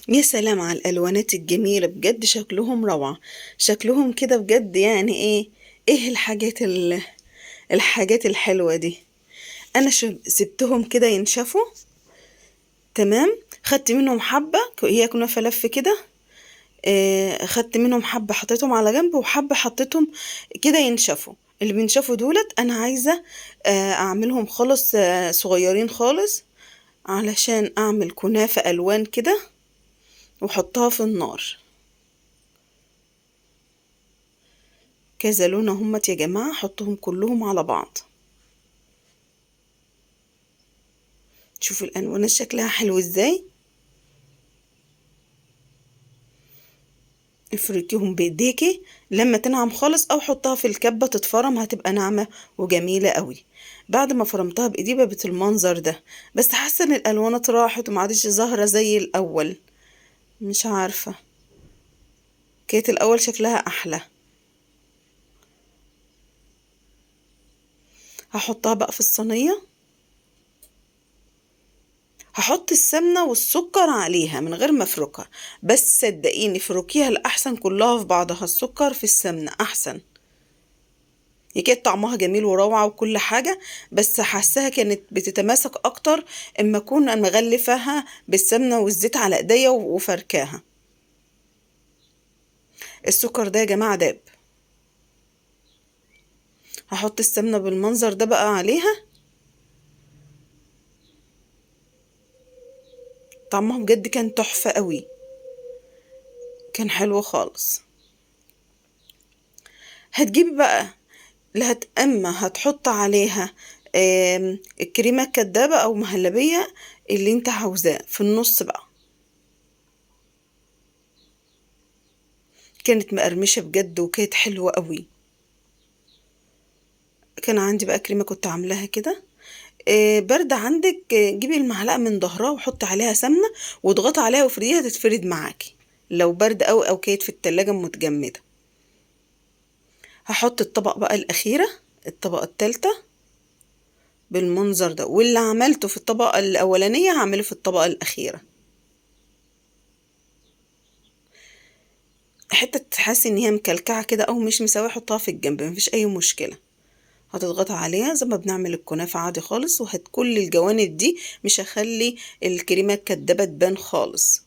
يا سلام على الألوانات الجميلة بجد، شكلهم روعة. شكلهم كده بجد، يعني ايه الحاجات الحلوة دي. انا سبتهم كده ينشفوا. تمام. خدت منهم حبة، هي كنافة لف كده. خدت منهم حبة حطيتهم على جنب، وحبة حطيتهم كده ينشفوا. اللي بينشفوا دولت انا عايزة اعملهم خالص، صغيرين خالص، علشان اعمل كنافة الوان كده واحطها في النار. كذا لون اهمت يا جماعة، حطهم كلهم على بعض. شوفوا الالوان شكلها حلو ازاي. افركيهم بايديكي لما تنعم خالص، او حطها في الكبة تتفرم، هتبقى ناعمة وجميلة قوي. بعد ما فرمتها بايدي بقت المنظر ده. بس حاسة ان الالوانات راحت وما عادش ظاهرة زي الاول. مش عارفة، كانت الاول شكلها احلى. هحطها بقى في الصينية. هحط السمنة والسكر عليها من غير ما افركها. بس صدقيني فركيها الأحسن كلها في بعضها، السكر في السمنة أحسن. هي كانت طعمها جميل وروعة وكل حاجة، بس حاساها كانت بتتماسك أكتر اما أكون مغلفاها بالسمنة والزيت على ايديا وفركاها. السكر ده يا جماعة داب. هحط السمنة بالمنظر ده بقى عليها. طعمها بجد كان تحفة قوي، كان حلو خالص. هتجيبي بقى، لا اما هتحط عليها الكريمة الكدابة او مهلبية، اللي انت عاوزاه في النص بقى. كانت مقرمشة بجد وكانت حلوة قوي. كان عندي بقى كريمة كنت عاملاها كده. باردة عندك، جيبي المعلقة من ظهرها وحطي عليها سمنة واضغطي عليها وافرديها تتفرد معاكي. لو برد قوي او كانت في التلاجة متجمدة. هحط الطبق بقى الأخيرة، الطبقة التالتة، بالمنظر ده. واللي عملته في الطبقة الأولانية هعمله في الطبقة الأخيرة. حتة تحسي ان هي مكلكعة كده او مش مساوية، حطها في الجنب، مفيش اي مشكلة. هتضغطي عليها زي ما بنعمل الكنافة عادي خالص، كل الجوانب دي مش هخلي الكريمة الكدابة تبان خالص.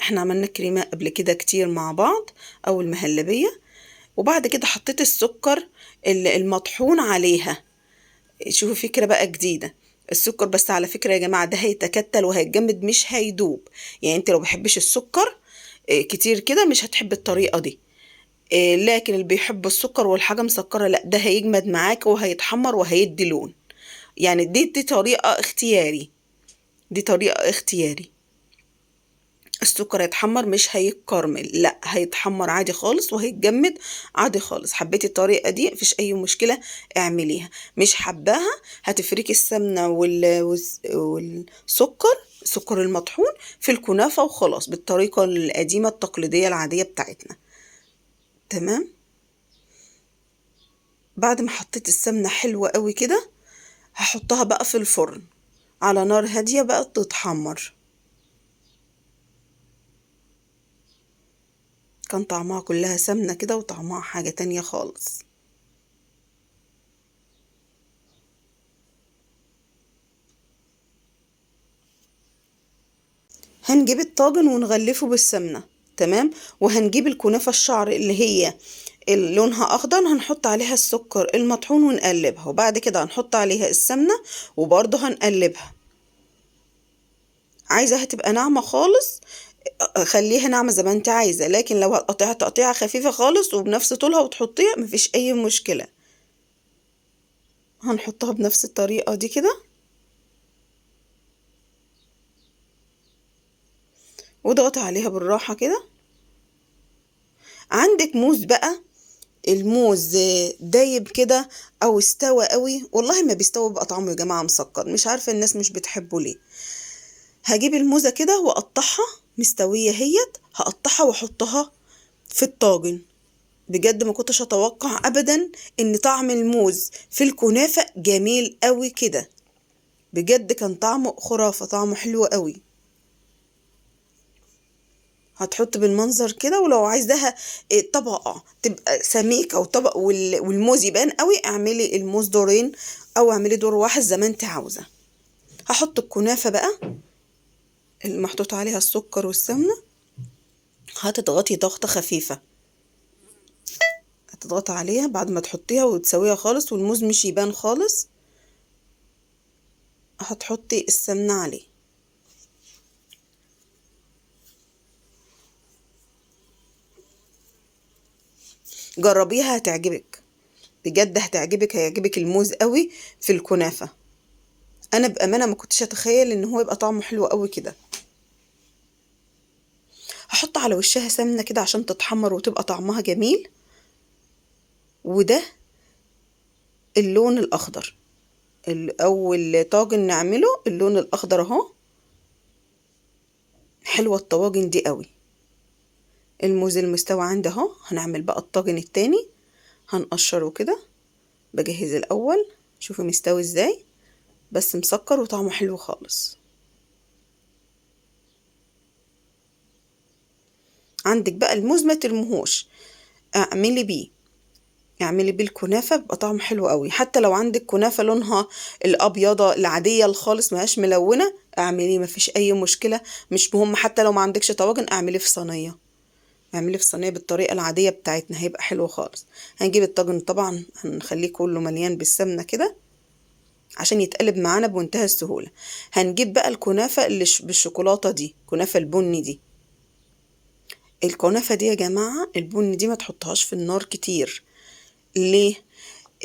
احنا عملنا كريمة قبل كده كتير مع بعض، او المهلبية. وبعد كده حطيت السكر المطحون عليها. شوفوا فكرة بقى جديدة. السكر بس على فكرة يا جماعة ده هيتكتل وهيتجمد مش هيدوب. يعني انت لو بحبش السكر كتير كده مش هتحب الطريقة دي. لكن اللي بيحب السكر والحاجة مسكرة لا، ده هيجمد معاك وهيتحمر وهيدي لون. يعني دي طريقة اختياري. دي طريقة اختياري. السكر هيتحمر مش هيتكرمل، لا هيتحمر عادي خالص وهيتجمد عادي خالص. حبيتي الطريقة دي مفيش اي مشكلة، اعمليها. مش حباها هتفركي السمنة والسكر، السكر المطحون، في الكنافة وخلاص بالطريقة القديمة التقليدية العادية بتاعتنا. تمام. بعد ما حطيت السمنة حلوة قوي كده، هحطها بقى في الفرن على نار هادية بقى تتحمر. كان طعمها كلها سمنة كده وطعمها حاجة تانية خالص. هنجيب الطاجن ونغلفه بالسمنة. تمام. وهنجيب الكنافة الشعر اللي هي لونها أخضر، هنحط عليها السكر المطحون ونقلبها، وبعد كده هنحط عليها السمنة وبرضه هنقلبها. عايزة هتبقى ناعمة خالص، خليها ناعمة زي ما انت عايزة. لكن لو هتقطعها تقطيعة خفيفة خالص وبنفس طولها وتحطيها مفيش أي مشكلة. هنحطها بنفس الطريقة دي كده، واضغطي عليها بالراحة كده. عندك موز بقى، الموز دايب كده او استوى قوي، والله ما بيستوي بقى طعمه يا جماعة مسكر، مش عارفة الناس مش بتحبه ليه. هجيب الموزة كده واقطعها مستوية هيت، هقطعها واحطها في الطاجن. بجد ما كنتش اتوقع ابدا ان طعم الموز في الكنافة جميل قوي كده. بجد كان طعمه خرافة، طعمه حلو قوي. هتحط بالمنظر كده، ولو عايزاها طبقة تبقى سميكة وطبق والموز يبان قوي، اعملي الموز دورين او اعملي دور واحد زي ما انت عاوزة. هحط الكنافة بقى اللي محطوط عليها السكر والسمنة، هتضغطي ضغطة خفيفة، هتضغطي عليها بعد ما تحطيها وتسويها خالص والموز مش يبان خالص. هتحطي السمنة عليه، جربيها هتعجبك بجد، هتعجبك، هيعجبك الموز قوي في الكنافة. انا بأمانة ما كنتش اتخيل ان هو يبقى طعمه حلو قوي كده. هحط على وشها سمنة كده عشان تتحمر وتبقى طعمها جميل. وده اللون الاخضر، اول طاجن نعمله اللون الاخضر اهو. حلوة الطواجن دي قوي. الموز المستوي عندي اهو. هنعمل بقى الطاجن التاني، هنقشره كده. بجهز الاول، شوفوا مستوي ازاي، بس مسكر وطعمه حلو خالص. عندك بقى الموز ما ترموهوش، اعملي بيه الكنافة، بيبقى طعمه حلو قوي. حتى لو عندك كنافة لونها الابيضة العادية الخالص مهاش ملونة، اعمليه مفيش اي مشكلة. مش مهم حتى لو ما عندكش طواجن، اعمليه في صينية، اعمليه في صينية بالطريقة العادية بتاعتنا، هيبقى حلو خالص. هنجيب الطاجن طبعا، هنخليه كله مليان بالسمنة كده عشان يتقلب معانا بمنتهى السهولة. هنجيب بقى الكنافة اللي بالشوكولاتة دي، كنافة البني دي. الكنافة دي يا جماعة البني دي ما تحطهاش في النار كتير. ليه؟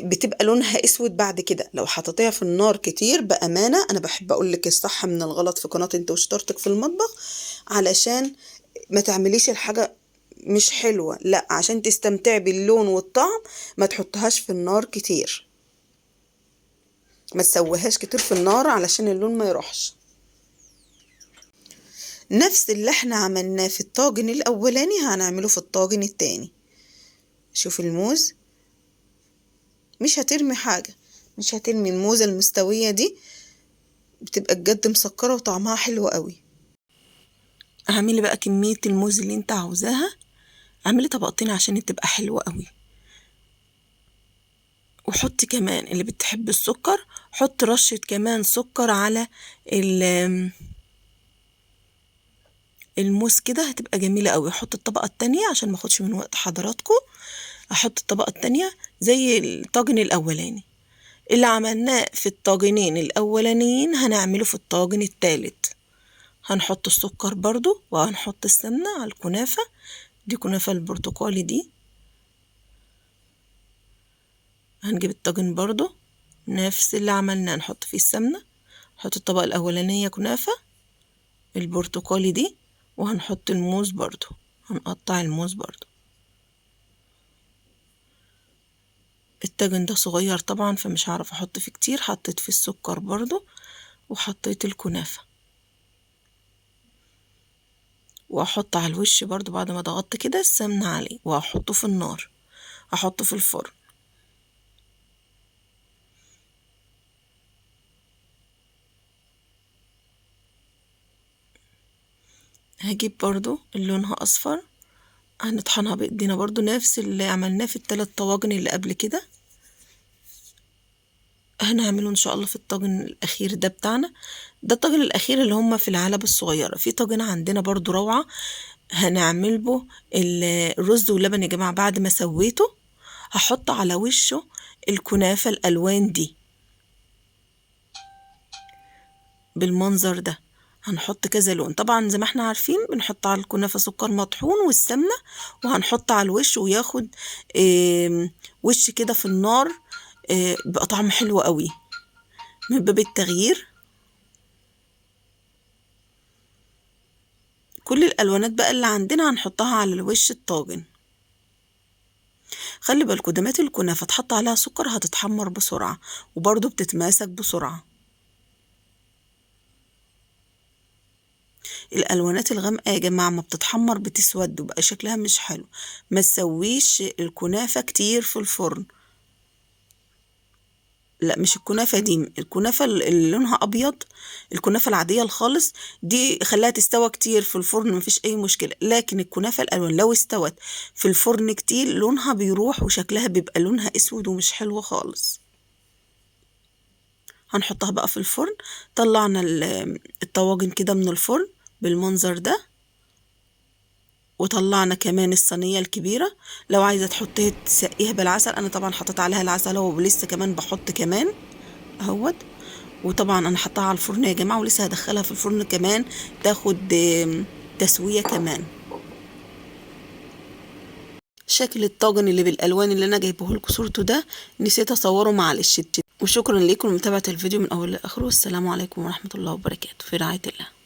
بتبقى لونها اسود بعد كده لو حطيتيها في النار كتير. بأمانة انا بحب اقول لك الصح من الغلط في قناة انت وشطارتك في المطبخ، علشان ما تعمليش الحاجة مش حلوة، لا عشان تستمتعي باللون والطعم ما تحطهاش في النار كتير، ما تسويهاش كتير في النار علشان اللون ما يروحش. نفس اللي احنا عملناه في الطاجن الاولاني هنعمله في الطاجن التاني. شوف الموز، مش هترمي حاجة، مش هترمي الموزة المستوية دي، بتبقى بجد مسكرة وطعمها حلو قوي. اعملي بقى كمية الموز اللي انت عاوزاها، اعملي طبقتين عشان تبقى حلوة قوي. وحطي كمان اللي بتحب السكر، حط رشة كمان سكر على الموز كده، هتبقى جميلة قوي. احط الطبقة التانية عشان ما اخدش من وقت حضراتكم. احط الطبقة التانية زي الطاجن الاولاني. اللي عملناه في الطاجنين الاولانيين هنعمله في الطاجن التالت. هنحط السكر برضو وهنحط السمنة على الكنافة دي، كنافة البرتقالي دي. هنجيب الطاجن برضو نفس اللي عملناه، نحط فيه السمنة، نحط الطبقة الأولانية كنافة البرتقالي دي، وهنحط الموز برضو، هنقطع الموز برضو. الطاجن ده صغير طبعا فمش هعرف احط فيه كتير، حطيت فيه السكر برضو وحطيت الكنافة. واحط على الوش برضو بعد ما ضغطت كده السمنة عليه، وهحطه في النار، احطه في الفرن. هجيب برضو اللي لونها اصفر، هنطحنها بايدينا برضو نفس اللي عملناه في الثلاث طواجن اللي قبل كده. هنعمله ان شاء الله في الطاجن الاخير ده بتاعنا. ده الطاجن الاخير اللي هم في العلب الصغيره. في طاجن عندنا برضو روعه، هنعمل به الرز واللبن يا جماعه. بعد ما سويته هحط على وشه الكنافه الالوان دي بالمنظر ده. هنحط كذا لون طبعا زي ما احنا عارفين، بنحط على الكنافه سكر مطحون والسمنه، وهنحط على الوش وياخد وش كده في النار، بيبقى طعم حلو قوي من باب التغيير. كل الالوانات بقى اللي عندنا هنحطها على الوش الطاجن. خلي بالكوا دمات الكنافه تحط عليها سكر هتتحمر بسرعه وبرضه بتتماسك بسرعه. الالوانات الغامقه يا جماعه ما بتتحمر بتسود وبقى شكلها مش حلو. ما تسويش الكنافه كتير في الفرن، لا مش الكنافة دي، الكنافة اللي لونها أبيض، الكنافة العادية الخالص دي خليها تستوى كتير في الفرن مفيش أي مشكلة، لكن الكنافة الألوان لو استوت في الفرن كتير لونها بيروح وشكلها بيبقى لونها أسود ومش حلو خالص. هنحطها بقى في الفرن. طلعنا الطواجن كده من الفرن بالمنظر ده، وطلعنا كمان الصينية الكبيرة. لو عايزة تحطيها تسقيها بالعسل، أنا طبعا حطيت عليها العسل اهو، ولسه كمان بحط كمان اهوت. وطبعا انا حطاها على الفرن يا جماعة، ولسه هدخلها في الفرن كمان تاخد تسوية كمان. شكل الطاجن اللي بالالوان اللي انا جايبه لكم صورته ده نسيت اصوره معلش. وشكرا لكم لمتابعة الفيديو من اول لاخره، والسلام عليكم ورحمة الله وبركاته، في رعاية الله.